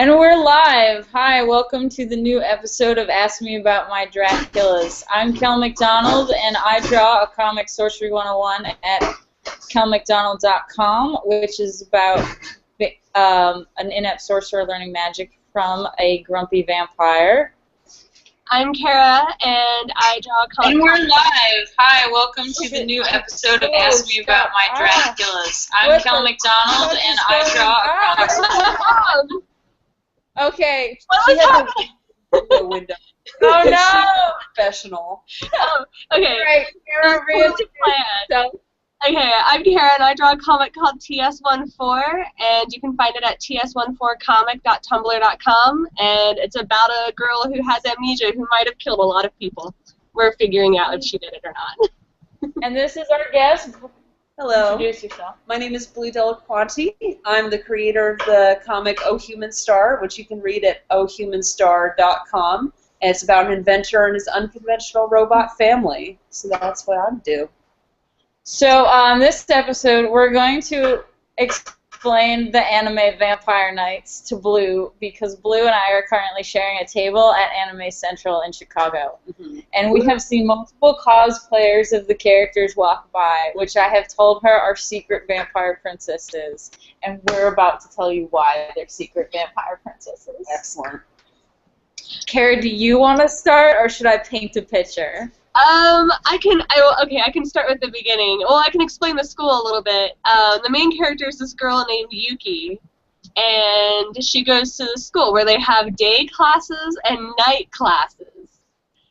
And we're live. Hi, welcome to the new episode of Ask Me About My Draculas. I'm Kel McDonald, and I draw a comic sorcery 101 at kelmcdonald.com, which is about an inept sorcerer learning magic from a grumpy vampire. I'm Kara, and I draw comic. And we're live. Hi, welcome to the new episode of Ask Me About My Draculas. I'm Kel McDonald, and I draw a comic. Okay. What was happening? The window. Oh no! Professional. Oh, okay. Right. Kara, Okay, I'm Kara, and I draw a comic called TS14, and you can find it at ts14comic.tumblr.com, and it's about a girl who has amnesia who might have killed a lot of people. We're figuring out if she did it or not. And this is our guest. Hello. Introduce yourself. My name is Delliquanti. I'm the creator of the comic Oh Human Star, which you can read at ohhumanstar.com. And it's about an inventor and his unconventional robot family. So that's what I do. So on this episode, we're going to explain the anime Vampire Nights to Blue, because Blue and I are currently sharing a table at Anime Central in Chicago. Mm-hmm. And we have seen multiple cosplayers of the characters walk by, which I have told her are secret vampire princesses. And we're about to tell you why they're secret vampire princesses. Excellent. Kara, do you want to start, or should I paint a picture? I can start with the beginning. Well, I can explain the school a little bit. The main character is this girl named Yuki, and she goes to the school where they have day classes and night classes.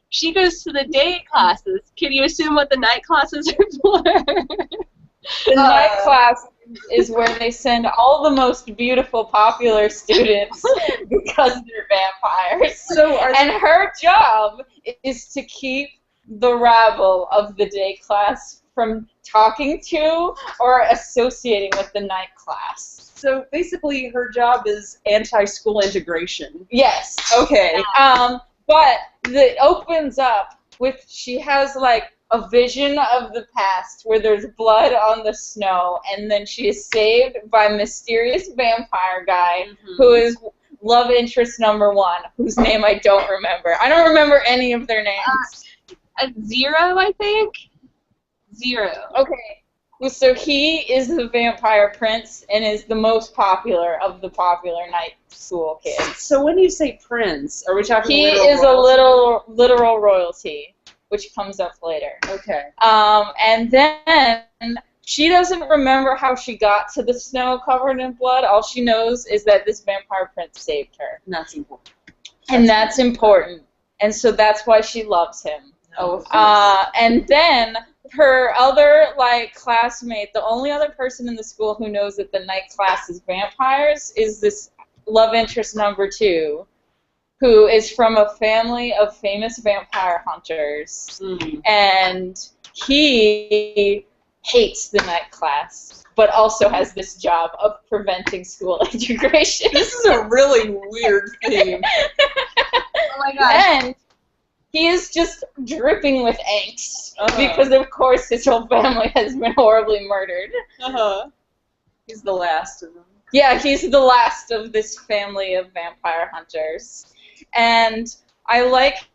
She goes to the day classes. Can you assume what the night classes are for? The night class is where they send all the most beautiful, popular students because they're vampires. And her job is to keep the rabble of the day class from talking to or associating with the night class. So basically her job is anti-school integration. Yes. Okay. But it opens up with, she has like a vision of the past where there's blood on the snow, and then she is saved by a mysterious vampire guy who is love interest number 1, whose name I don't remember. I don't remember any of their names. Zero, I think. Zero. Okay. So he is the vampire prince and is the most popular of the popular night school kids. So when you say prince, are we talking He literal is royalty? a literal royalty, which comes up later. Okay. And then she doesn't remember how she got to the snow covered in blood. All she knows is that this vampire prince saved her. And that's important. And that's important. And so that's why she loves him. And then her other classmate, the only other person in the school who knows that the night class is vampires, is this love interest number 2, who is from a family of famous vampire hunters. And he hates the night class, but also has this job of preventing school integration. This is a really weird theme. Oh my gosh. And he is just dripping with angst because, of course, his whole family has been horribly murdered. He's the last of them. Yeah, he's the last of this family of vampire hunters. And I like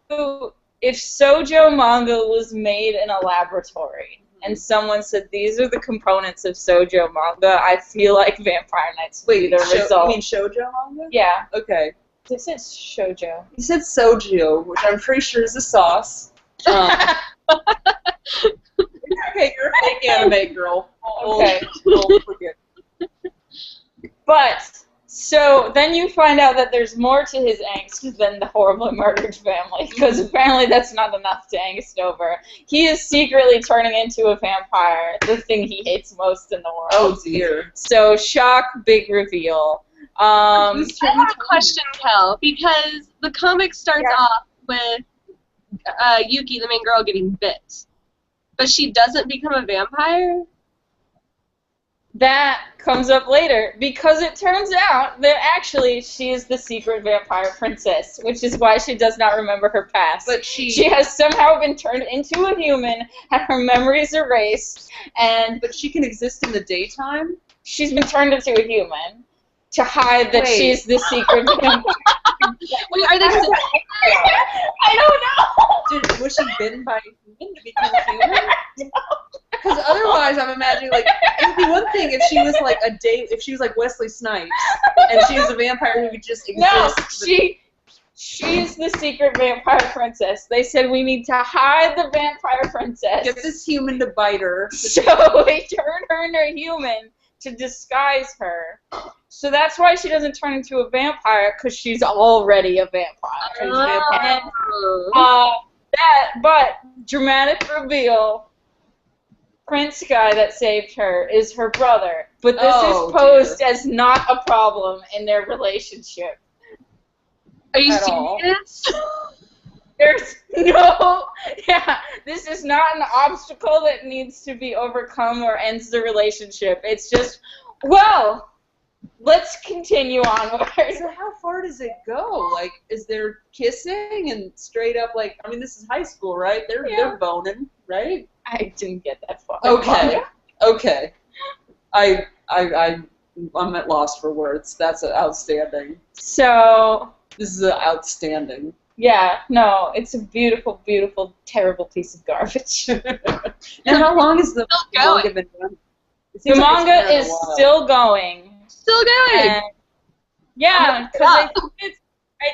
if Shoujo manga was made in a laboratory and someone said, these are the components of Shoujo manga, I feel like Vampire Nights would be the result. You mean Shoujo manga? Yeah. Okay. This is Shoujo. He said soju, which I'm pretty sure is a sauce. Okay, you're a fake anime girl. Okay. We'll forget. But, so then you find out that there's more to his angst than the horribly murdered family, because apparently that's not enough to angst over. He is secretly turning into a vampire, the thing he hates most in the world. Oh dear. So, shock, big reveal. I have a question, Kel, because the comic starts off with Yuki, the main girl, getting bit. But she doesn't become a vampire? That comes up later, because it turns out that actually she is the secret vampire princess, which is why she does not remember her past. But she has somehow been turned into a human, had her memories erased, and but she can exist in the daytime? she's been turned into a human to hide that she's the secret vampire. Wait, are they still? I don't know. Was she bitten by a human to become human? Because otherwise, I'm imagining like it would be one thing if she was like if she was like Wesley Snipes and she was a vampire who could just exist. No, she's the secret vampire princess. They said we need to hide the vampire princess. Get this human to bite her. So they turn her into a human to disguise her. So that's why she doesn't turn into a vampire, because she's already a vampire. But dramatic reveal, Prince guy that saved her is her brother. But this is posed as not a problem in their relationship. Are you all. serious? There's no, this is not an obstacle that needs to be overcome or ends the relationship. It's just, well, let's continue onward. So how far does it go? Like, is there kissing and straight up, like, I mean, this is high school, right? They're boning, right? I didn't get that far. Okay. I'm at loss for words. That's outstanding. So... This is outstanding. Yeah, no, it's a beautiful, beautiful, terrible piece of garbage. Now, how long is the manga been running? The manga is still going. Still going. And, yeah, because I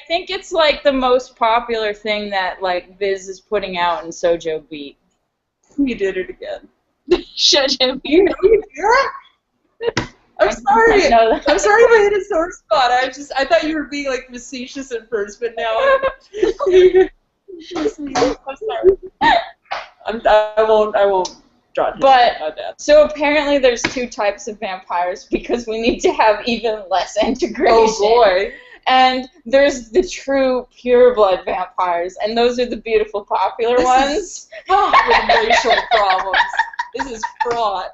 think it's like the most popular thing that like Viz is putting out in Shoujo Beat. You did it again. Shoujo Beat. You know you do that? I'm sorry. I'm sorry if I hit a sore spot. I thought you were being like facetious at first, but now I'm sorry. I won't draw. But so apparently there's two types of vampires because we need to have even less integration. Oh boy. And there's the true pure blood vampires, and those are the beautiful popular ones. With racial problems. This is fraught.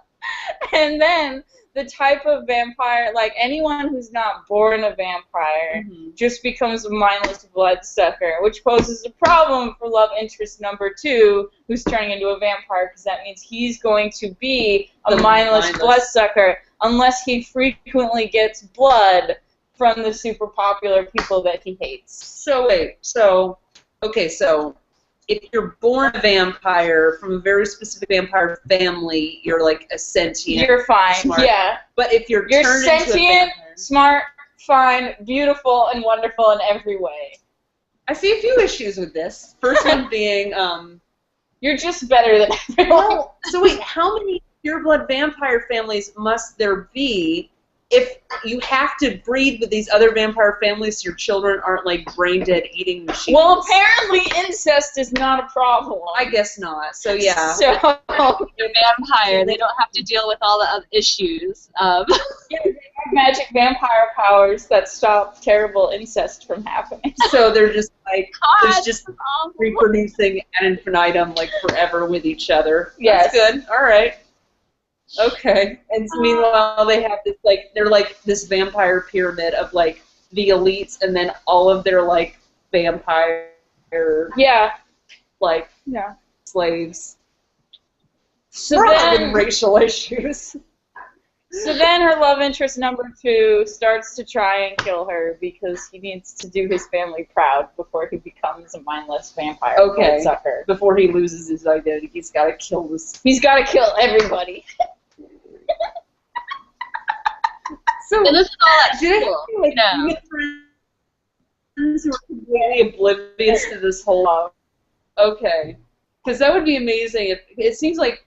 And then the type of vampire, like anyone who's not born a vampire, just becomes a mindless bloodsucker, which poses a problem for love interest number 2, who's turning into a vampire, because that means he's going to be a mindless bloodsucker unless he frequently gets blood from the super popular people that he hates. So wait, so if you're born a vampire from a very specific vampire family, you're like a sentient. You're fine, smart. yeah. But if you're turned sentient, into a vampire, smart, fine, beautiful, and wonderful in every way. I see a few issues with this. First one being, you're just better than everyone. well, so wait, how many pureblood vampire families must there be if you have to breed with these other vampire families so your children aren't like brain dead eating machines? Well, apparently incest is not a problem. I guess not. So yeah. So they're vampire. They don't have to deal with all the other issues. Yeah, they have magic vampire powers that stop terrible incest from happening. So they're just like there's just reproducing ad infinitum like forever with each other. Yes. That's good. All right. Okay. And so meanwhile, they have this like they're like this vampire pyramid of like the elites, and then all of their like vampire slaves. So then racial issues. So then her love interest number 2 starts to try and kill her because he needs to do his family proud before he becomes a mindless vampire bloodsucker. Before he loses his identity, he's got to kill this. He's got to kill everybody. So and this is all at do they school. have like human friends who are completely oblivious to this whole love? Okay, because that would be amazing. If it seems like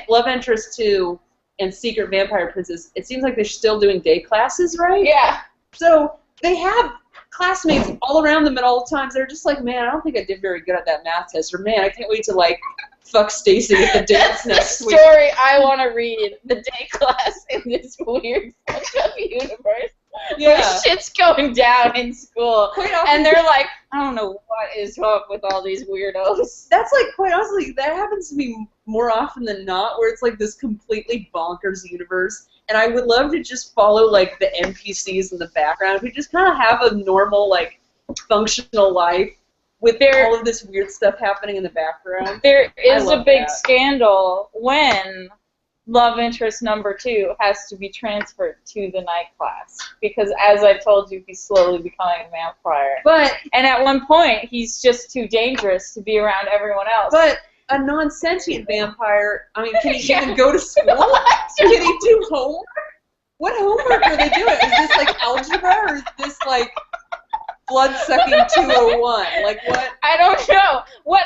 love interest 2 and secret vampire princess, it seems like they're still doing day classes, right? Yeah. So they have classmates all around them at all times. They're just like, man, I don't think I did very good at that math test, or man, I can't wait to like fuck Stacy at the dance next week. Story I want to read, the day class in this weird fucked up universe. Yeah. Where shit's going down in school. Quite often, and they're like, I don't know what is up with all these weirdos. That's like, quite honestly, that happens to me more often than not, where it's like this completely bonkers universe. And I would love to just follow like the NPCs in the background who just kind of have a normal, like, functional life with all of this weird stuff happening in the background. There is a big that. scandal when love interest number 2 has to be transferred to the night class because, as I told you, he's slowly becoming a vampire. And at one point, he's just too dangerous to be around everyone else. But a non-sentient vampire, I mean, can he even go to school? Can he do homework? What homework are they doing? Is this like algebra or is this like blood-sucking 201? Like what? I don't know. What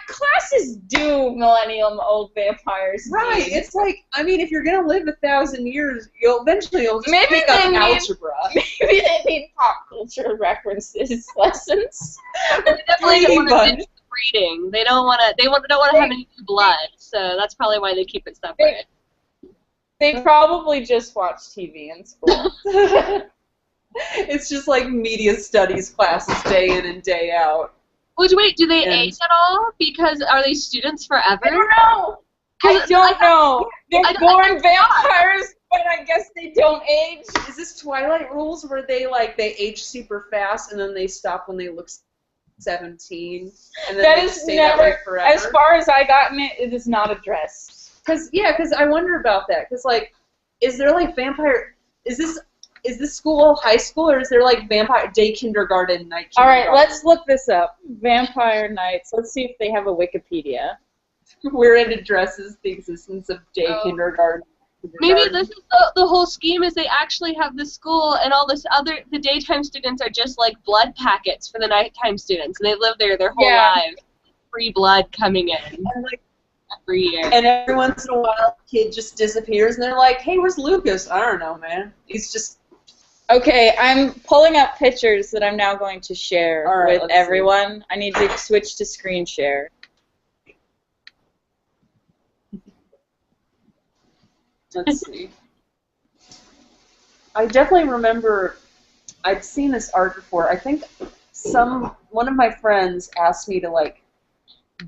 classes do millennium old vampires Right. need? It's like, I mean, if you're going to live 1,000 years, you'll just Maybe pick up they need- algebra. Maybe they need pop culture references lessons. They definitely don't want Brady to ditch the breeding. They don't want to. They don't want to have any blood. So that's probably why they keep it separate. They probably just watch TV in school. It's just like media studies classes day in and day out. Which, wait, do they And- age at all? Because are they students forever? I don't know. I don't know. They're born vampires, but I guess they don't age. Is this Twilight rules where they age super fast and then they stop when they look 17 and then That they is stay that way never, forever? as far as I gotten it, it is not addressed. Because I wonder about that. Because is there vampire? Is this school high school or is there vampire day kindergarten, night All kindergarten? right, let's look this up. Vampire Nights. Let's see if they have a Wikipedia. Where it addresses the existence of day kindergarten. Maybe this is the whole scheme is they actually have the school and all the daytime students are just like blood packets for the nighttime students and they live there their whole lives. Free blood coming in And, every year. and every once in a while, a kid just disappears and they're like, "Hey, where's Lucas?" I don't know, man. He's just. Okay, I'm pulling up pictures that I'm now going to share All right, with let's see. everyone. I need to switch to screen share. Let's see. I definitely remember I'd seen this art before. I think one of my friends asked me to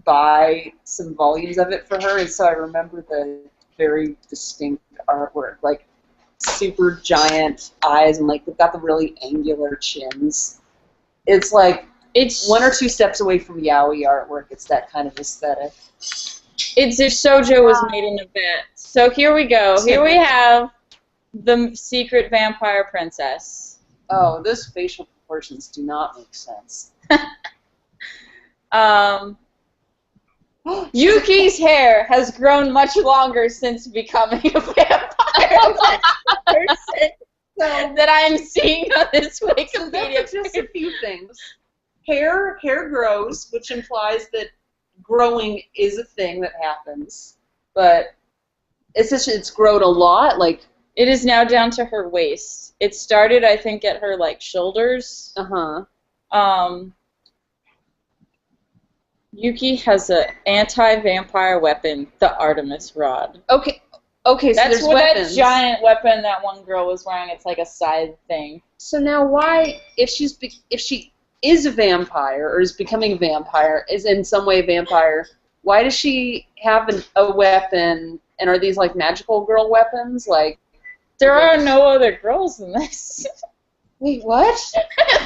buy some volumes of it for her, and so I remember the very distinct artwork, super giant eyes and they've got the really angular chins. It's it's 1 or 2 steps away from yaoi artwork. It's that kind of aesthetic. It's if Shoujo was made in a vat. So here we go. Here we have the secret vampire princess. Oh, those facial proportions do not make sense. Yuki's hair has grown much longer since becoming a vampire person that I'm seeing on this Wikipedia. So just a few things. Hair grows, which implies that growing is a thing that happens, but it's grown a lot. It is now down to her waist. It started, I think, at her shoulders. Yuki has an anti-vampire weapon, the Artemis rod. Okay. So That's there's what weapons. that giant weapon that one girl was wearing. It's like a side thing. So now, why, if she is a vampire or is becoming a vampire, is in some way a vampire, why does she have a weapon? And are these magical girl weapons? There are no other girls in this. Wait, what?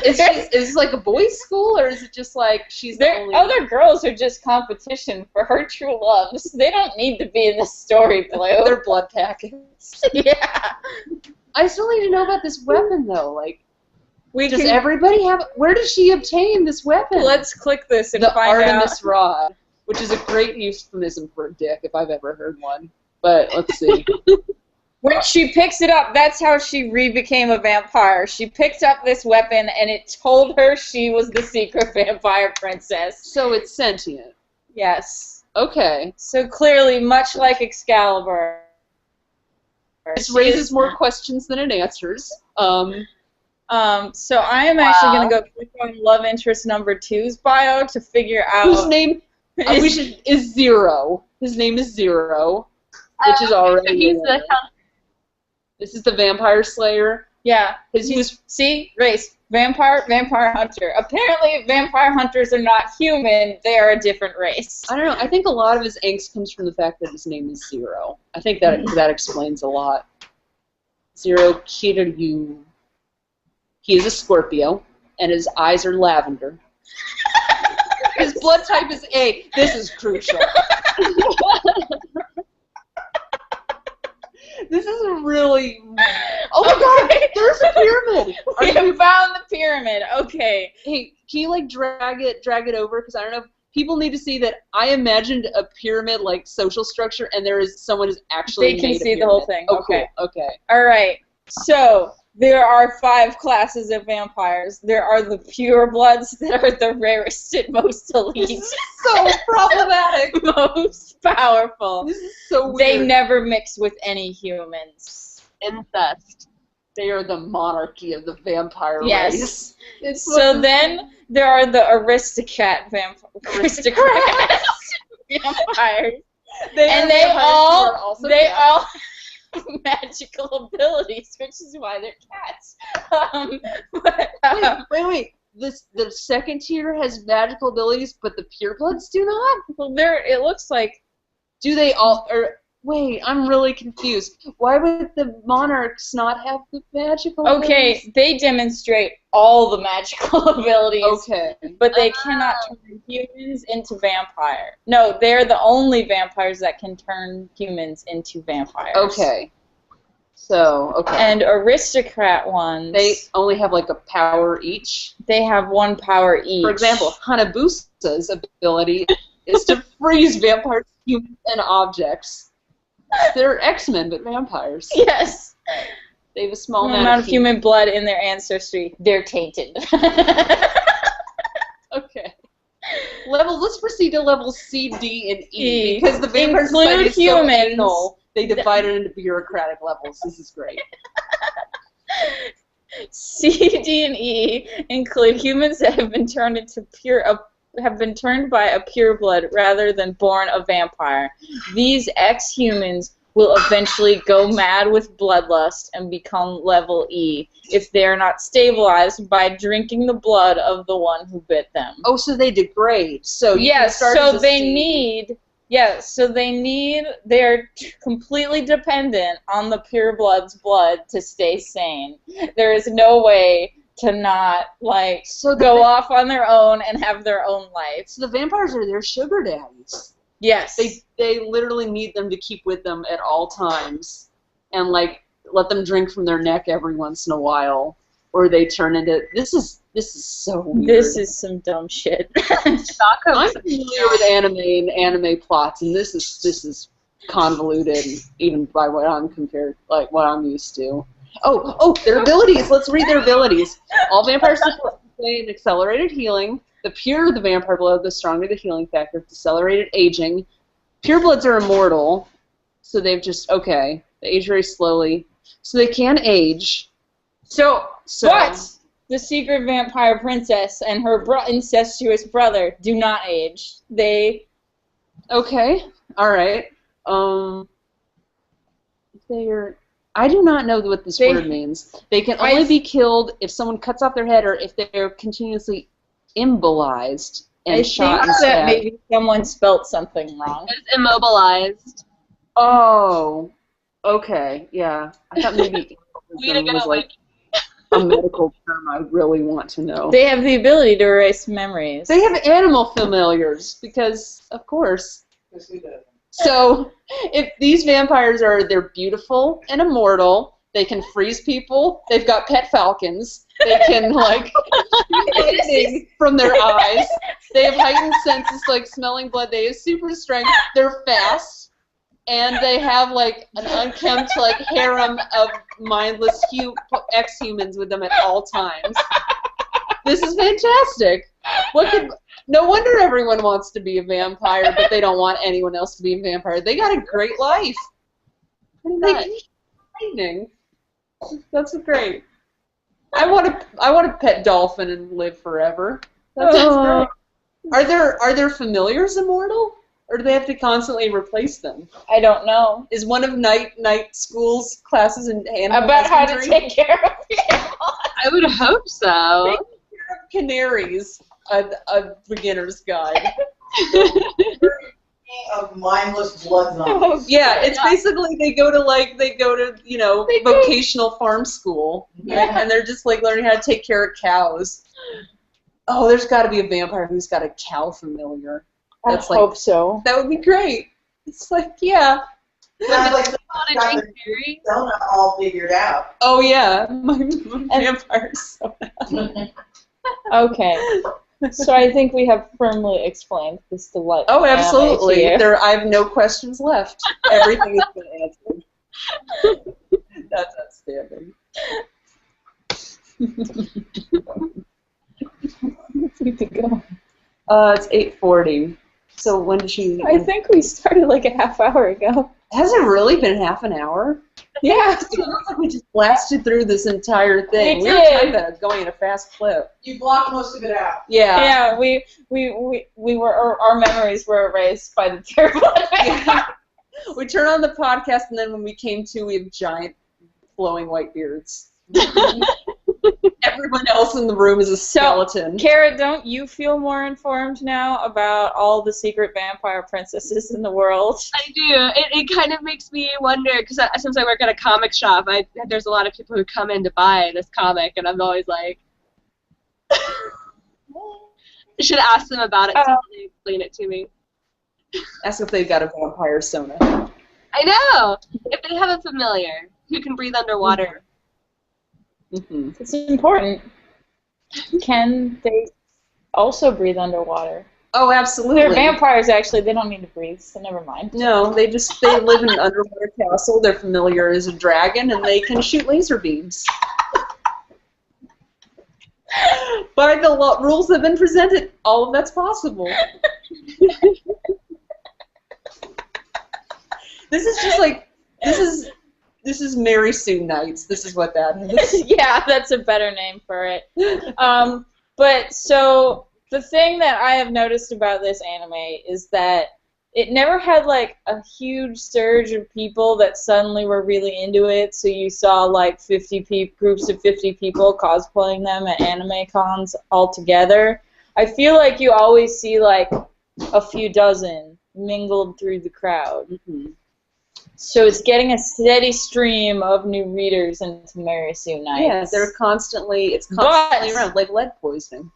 Is this a boys' school, or is it just she's the only? Other girls are just competition for her true loves. They don't need to be in the story, Blue. They're blood packets. Yeah. I still need to know about this weapon, though. Does can- everybody have? Where does she obtain this weapon? Let's click this and the find Artemis out. rod, which is a great euphemism for a dick if I've ever heard one. But let's see. When she picks it up, that's how she re-became a vampire. She picked up this weapon, and it told her she was the secret vampire princess. So it's sentient. Yes. Okay. So clearly, much like Excalibur. This raises more questions than it answers. So I am actually going to go click on love interest number 2's bio to figure out whose name is Zero. His name is Zero, which is already. He's This is the vampire slayer. Yeah. See? Race. Vampire hunter. Apparently, vampire hunters are not human. They are a different race. I don't know. I think a lot of his angst comes from the fact that his name is Zero. I think that explains a lot. Zero Kiryu. He is a Scorpio, and his eyes are lavender. His blood type is A. This is crucial. This is really... Oh my god, there's a pyramid! We have found the pyramid. Okay. Hey, can you like drag it over? Because I don't know. People need to see that I imagined a pyramid like social structure, and there is someone who's actually They can made a see the pyramid. whole thing. Oh, Okay. Cool. Okay. All right. So there are 5 classes of vampires. There are the purebloods that are the rarest and most elite. This is so problematic. Most powerful. This is so weird. They never mix with any humans. Incest. They are the monarchy of the vampire Yes. race. It's So then there are the aristocrats. Vampires. They all have magical abilities, which is why they're cats. Wait. The second tier has magical abilities, but the purebloods do not? Well, it looks like... Do they all... Wait, I'm really confused. Why would the monarchs not have the magical abilities? Okay, they demonstrate all the magical abilities. Okay. But they cannot turn humans into vampire. No, they're the only vampires that can turn humans into vampires. Okay. So, okay. And aristocrat ones... They only have like a power each. They have 1 power each. For example, Hanabusa's ability is to freeze vampires, humans, and objects. They're X-Men, but vampires. Yes. They have a small amount of human blood in their ancestry. They're tainted. Okay. Let's proceed to levels C, D, and E. Because the vampire Include society is humans. so anal, they divide it into bureaucratic levels. This is great. C, D, and E include humans that have been turned into have been turned by a pureblood rather than born a vampire. These ex-humans will eventually go mad with bloodlust and become level E if they are not stabilized by drinking the blood of the one who bit them. Oh, so they degrade. So you Yes, can start so as a they C. need... Yes, so they're completely dependent on the purebloods' blood to stay sane. There is no way to not, like, go off on their own and have their own life. So the vampires are their sugar daddies. Yes. They literally need them to keep with them at all times, and like let them drink from their neck every once in a while, or they turn into this is so weird. This is some dumb shit. I'm familiar with anime and anime plots, and this is convoluted, even by what I'm used to. Oh, their abilities. Let's read their abilities. All vampires display an accelerated healing. The purer the vampire blood, the stronger the healing factor. Decelerated aging. Purebloods are immortal, so they've they age very slowly, so they can age. So what? The secret vampire princess and her incestuous brother do not age. They... Okay, all right. I do not know what this word means. They can only be killed if someone cuts off their head or if they're continuously immobilized and shot and stabbed. That maybe someone spelt something wrong. It's immobilized. Oh, okay, yeah. I thought maybe immobilism was like a medical term I really want to know. They have the ability to erase memories. They have animal familiars because, of course. So, if these vampires they're beautiful and immortal, they can freeze people, they've got pet falcons, they can, lightning from their eyes, they have heightened senses like smelling blood, they have super strength, they're fast, and they have, an unkempt, harem of mindless ex-humans with them at all times. This is fantastic. No wonder everyone wants to be a vampire, but they don't want anyone else to be a vampire. They got a great life. Pretty much. Lightning. That's great. I want a pet dolphin and live forever. That sounds great. Are their familiars immortal, or do they have to constantly replace them? I don't know. Is one of night school's classes in animal about how to husbandry? take care of people? I would hope so. Taking care of canaries. A beginner's guide. Of mindless blood zombies. Yeah, it's basically they go to vocational farm school, and they're just learning how to take care of cows. Oh, there's got to be a vampire who's got a cow familiar. I hope so. That would be great. It's yeah. Sounds like Called a got drink the berry. donut all figured out. Oh yeah, my vampire soda. Okay. So I think we have firmly explained this delightful Oh, anime to absolutely. you. I have no questions left. Everything has been answered. That's outstanding. We could go. It's 8:40. So when did she? I think we started like a half hour ago. Has it really been half an hour? Yeah. It looks like we just blasted through this entire thing. We were did. kind of going at a fast clip. You blocked most of it out. Yeah. Yeah, we were our memories were erased by the terrible Yeah. We turn on the podcast, and then when we came to, we have giant flowing white beards. Everyone else in the room is a skeleton. Kara, don't you feel more informed now about all the secret vampire princesses in the world? I do. It kind of makes me wonder, because since I work at a comic shop, there's a lot of people who come in to buy this comic, and I'm always like, I should ask them about it until they explain it to me. Ask if they've got a vampire Sona. I know! If they have a familiar who can breathe underwater. Mm-hmm. It's important. Can they also breathe underwater? Oh, absolutely. They're vampires, actually. They don't need to breathe, so never mind. No, they live in an underwater castle. Their familiar is a dragon, and they can shoot laser beams. By the rules that have been presented, all of that's possible. This is just like, this is Mary Sue Nights. This is what that is. Yeah, that's a better name for it. But so the thing that I have noticed about this anime is that it never had like a huge surge of people that suddenly were really into it. So you saw like groups of 50 people cosplaying them at anime cons all together. I feel like you always see like a few dozen mingled through the crowd. Mm-hmm. So it's getting a steady stream of new readers into Mary Sue Nights. Yeah, it's constantly around, like lead poisoning.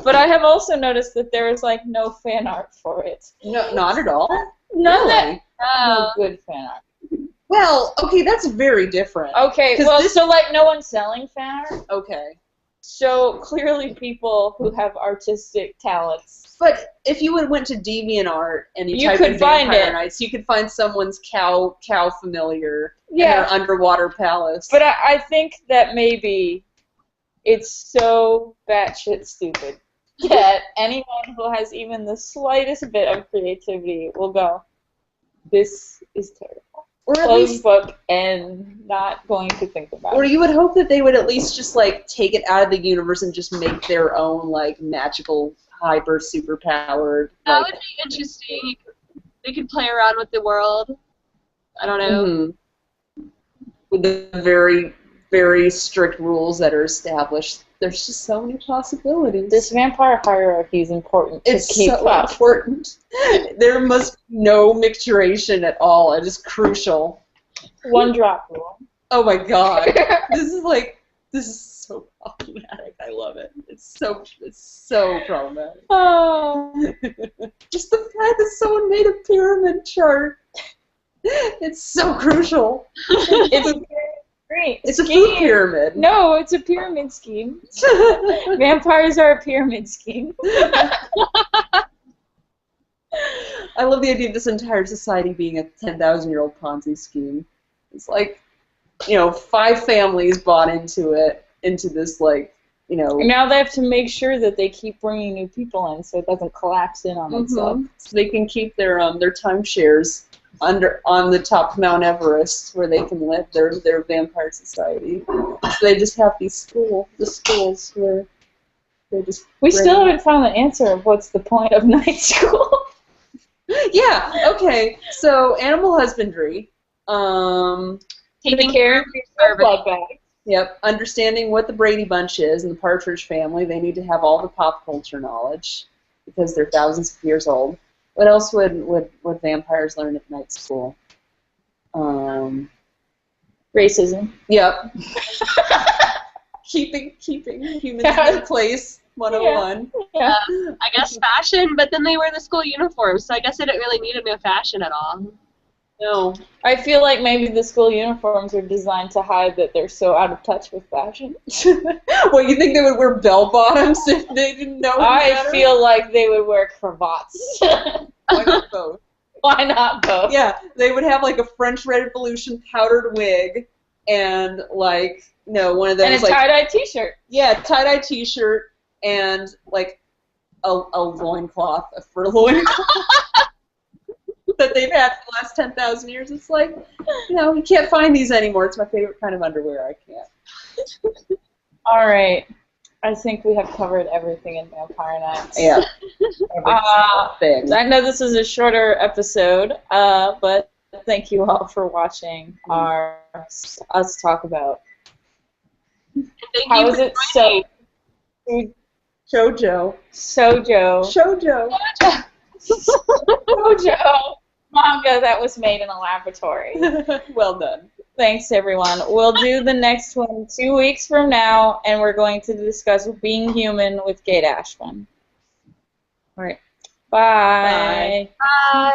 But I have also noticed that there is like no fan art for it. No, not at all. None Really? no good fan art. Well, okay, that's very different. Okay, 'Cause well, so like no one's selling fan art. Okay. So clearly people who have artistic talents. But if you went to DeviantArt and you typed could in find Vampire it. Nights, you could find someone's cow familiar in Yeah. their underwater palace. But I think that maybe it's so batshit stupid that anyone who has even the slightest bit of creativity will go, this is terrible. or at Close least, book and not going to think about or it. you would hope that they would at least just like take it out of the universe and just make their own like magical, hyper, super powered. That would be interesting. They could play around with the world. I don't know. With the very, very strict rules that are established. There's just so many possibilities. This vampire hierarchy is important to It's keep so up. important. There must be no mixturation at all. It is crucial. One drop rule. Oh my god. This is so problematic. I love it. It's so problematic. Oh. Just the fact that someone made a pyramid chart. It's so crucial. It's a great It's a food pyramid. No, it's a pyramid scheme. Vampires are a pyramid scheme. I love the idea of this entire society being a 10,000-year-old Ponzi scheme. It's like, 5 families bought into this, like, Now they have to make sure that they keep bringing new people in so it doesn't collapse in on itself. so they can keep their timeshares on the top of Mount Everest where they can live their vampire society. So they just have the schools where they just. We still haven't found the answer of what's the point of night school. Yeah. Okay. So animal husbandry. Taking care of your blood bag. Yep. Understanding what the Brady Bunch is and the Partridge Family. They need to have all the pop culture knowledge because they're thousands of years old. What else would vampires learn at night school? Racism. Yep. keeping humans in their place. 101. Yeah. I guess fashion, but then they wear the school uniforms, so I guess they didn't really need a new fashion at all. No. I feel like maybe the school uniforms are designed to hide that they're so out of touch with fashion. Well, you think they would wear bell bottoms if they didn't know any I better? feel like they would wear cravats. Why not both? Why not both? Yeah, they would have like a French Revolution powdered wig and like one of those And a like tie-dye T-shirt. yeah, tie-dye T-shirt and like a loincloth, a fur loincloth that they've had for the last 10,000 years. It's like, you can't find these anymore. It's my favorite kind of underwear. I can't. All right. I think we have covered everything in Vampire Nights. Yeah. I know this is a shorter episode, but thank you all for watching us talk about. And thank How you is for it joining. Shoujo. Shoujo manga that was made in a laboratory. Well done. Thanks, everyone. We'll do the next one 2 weeks from now, and we're going to discuss Being Human with Kate Ashman. All right. Bye. Bye. Bye.